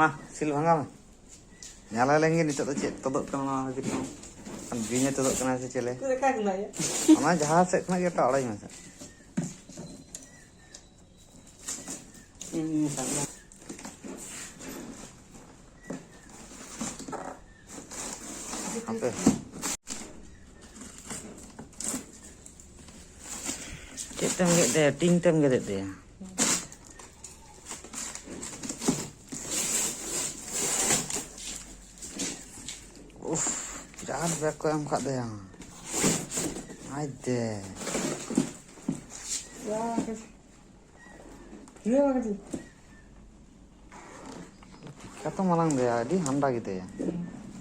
Mah, sil bangga mah. Nyala lagi nih todok kena gitu. Kan binya todok kena si cile. Itu kan kena ya. Mana jahat sek kena kita orang masa. Sama. Apa? Kita nggak deh, ting tem nggak deh. Jangan berko yang kat deh yang. Ada. Ya, iya makasih. Kata malang dia di handa gitu ya.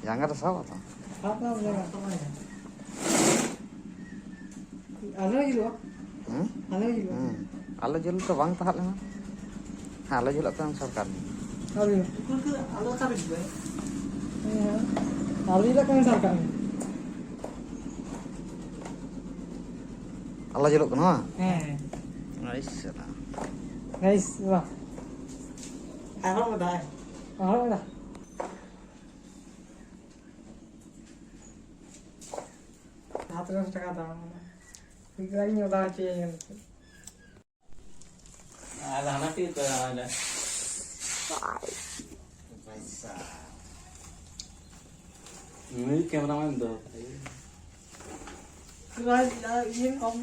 Yang ada sahabat tuh. Apa enggak ya? Ada lagi loh. Ada lagi loh. Ala jual tuh bang tahat lama. Ala jual tuh yang sarkan. Ada. Itu ke ada cari juga. Iya. Ada juga kan sarkan. Ala jual kena. Nice. Nice lah. Nice. Wah. Apa dah? Apa dah? Terus kata, pikirannya udah ceng. Ada nanti itu ada. Ini kameramen tuh. Terus ingin om.